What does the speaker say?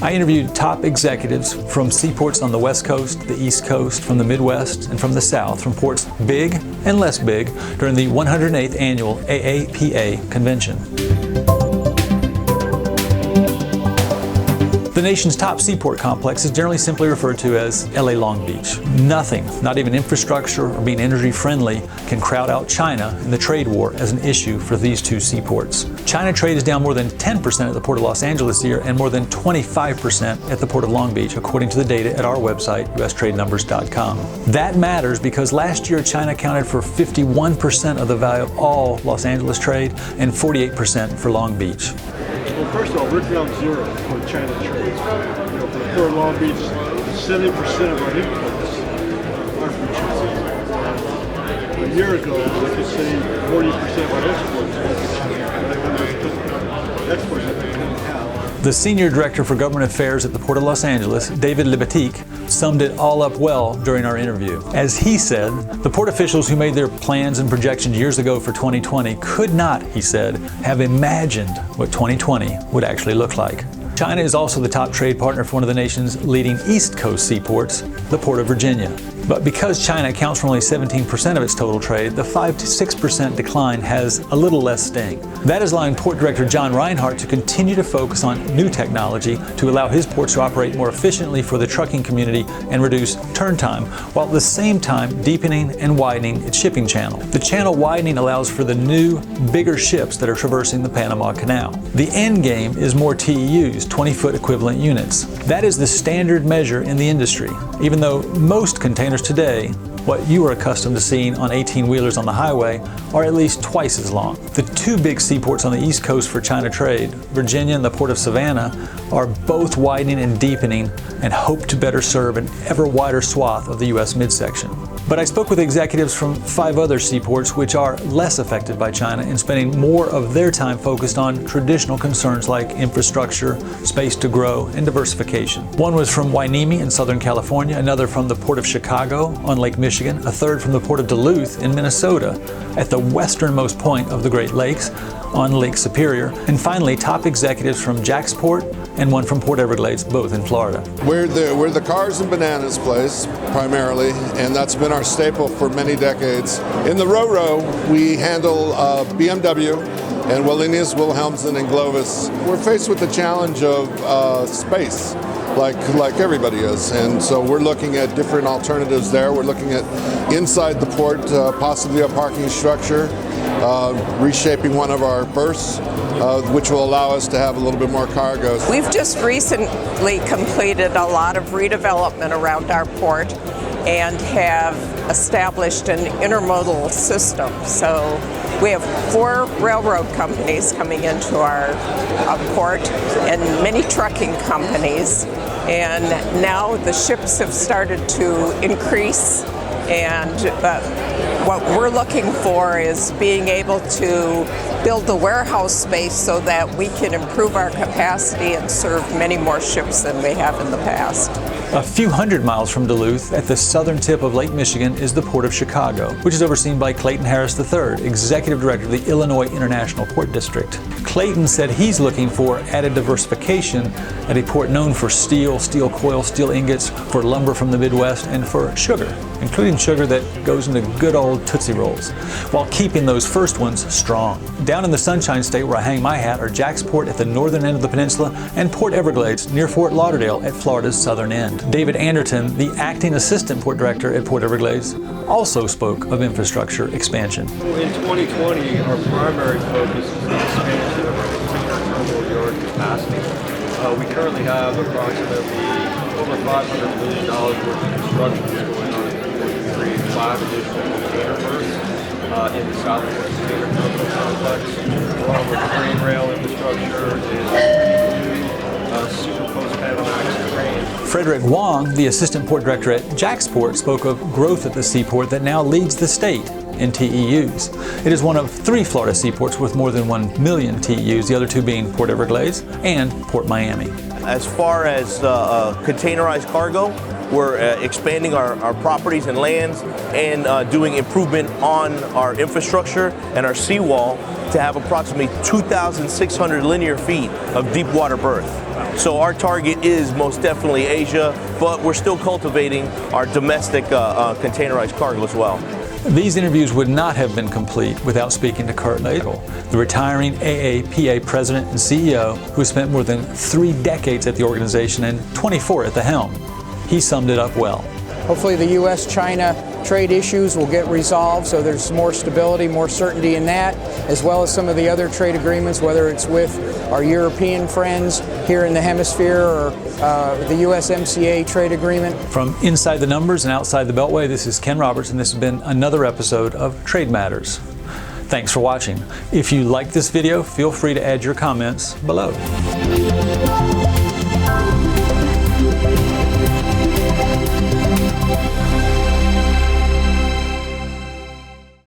I interviewed top executives from seaports on the West Coast, the East Coast, from the Midwest, and from the South, from ports big and less big, during the 108th Annual AAPA Convention. The nation's top seaport complex is generally simply referred to as LA Long Beach. Nothing, not even infrastructure or being energy friendly, can crowd out China in the trade war as an issue for these two seaports. China trade is down more than 10% at the Port of Los Angeles this year and more than 25% at the Port of Long Beach, according to the data at our website, ustradenumbers.com. That matters because last year China accounted for 51% of the value of all Los Angeles trade and 48% for Long Beach. Well, first of all, we're ground zero for China trade. For the Port of Long Beach, 70% of our imports are from China. A year ago, I could say 40% of our exports were from China. Exports have been coming out. The Senior Director for Government Affairs at the Port of Los Angeles, David Libatique, summed it all up well during our interview. As he said, the port officials who made their plans and projections years ago for 2020 could not, he said, have imagined what 2020 would actually look like. China is also the top trade partner for one of the nation's leading East Coast seaports, the Port of Virginia. But because China accounts for only 17% of its total trade, the 5 to 6% decline has a little less sting. That is allowing Port Director John Reinhart to continue to focus on new technology to allow his ports to operate more efficiently for the trucking community and reduce turn time, while at the same time deepening and widening its shipping channel. The channel widening allows for the new, bigger ships that are traversing the Panama Canal. The end game is more TEUs, 20-foot equivalent units. That is the standard measure in the industry, even though most containers today, what you are accustomed to seeing on 18-wheelers on the highway, are at least twice as long. The two big seaports on the East Coast for China trade, Virginia and the Port of Savannah, are both widening and deepening and hope to better serve an ever wider swath of the U.S. midsection. But I spoke with executives from 5 other seaports which are less affected by China and spending more of their time focused on traditional concerns like infrastructure, space to grow, and diversification. One was from Hueneme in Southern California, another from the Port of Chicago on Lake Michigan, a third from the Port of Duluth in Minnesota, at the westernmost point of the Great Lakes on Lake Superior, and finally top executives from Jacksport and one from Port Everglades, both in Florida. We're the cars and bananas place, primarily, and that's been our staple for many decades. In the Ro-Ro, we handle BMW and Wallenius Wilhelmsen and Glovis. We're faced with the challenge of space, like everybody is, and so we're looking at different alternatives there. We're looking at inside the port, possibly a parking structure, reshaping one of our berths, which will allow us to have a little bit more cargo. We've just recently completed a lot of redevelopment around our port and have established an intermodal system. So we have 4 railroad companies coming into our port and many trucking companies. And now the ships have started to increase, and what we're looking for is being able to build the warehouse space so that we can improve our capacity and serve many more ships than we have in the past. A few hundred miles from Duluth, at the southern tip of Lake Michigan, is the Port of Chicago, which is overseen by Clayton Harris III, Executive Director of the Illinois International Port District. Clayton said he's looking for added diversification at a port known for steel, steel coil, steel ingots, for lumber from the Midwest, and for sugar, including sugar that goes into good old Tootsie Rolls, while keeping those first ones strong. Down in the Sunshine State where I hang my hat are Jacksport at the northern end of the peninsula and Port Everglades near Fort Lauderdale at Florida's southern end. David Anderton, the acting assistant port director at Port Everglades, also spoke of infrastructure expansion. In 2020, our primary focus is the expansion of our container terminal yard capacity. We currently have approximately over $500 million worth of construction going on to create 5 additional container berths in the Southwest Container Terminal Complex, along with crane rail infrastructure and super post-Panamax crane. Frederick Wong, the assistant port director at Jacksport, spoke of growth at the seaport that now leads the state in TEUs. It is one of 3 Florida seaports with more than 1 million TEUs, the other 2 being Port Everglades and Port Miami. As far as containerized cargo, we're expanding our properties and lands and doing improvement on our infrastructure and our seawall to have approximately 2,600 linear feet of deep water berth. So our target is most definitely Asia, but we're still cultivating our domestic containerized cargo as well. These interviews would not have been complete without speaking to Kurt Ladle, the retiring AAPA President and CEO who spent more than 3 decades at the organization and 24 at the helm. He summed it up well. Hopefully the U.S.-China trade issues will get resolved so there's more stability, more certainty in that, as well as some of the other trade agreements, whether it's with our European friends here in the hemisphere or the USMCA trade agreement. From inside the numbers and outside the Beltway, this is Ken Roberts, and this has been another episode of Trade Matters. Thanks for watching. If you like this video, feel free to add your comments below.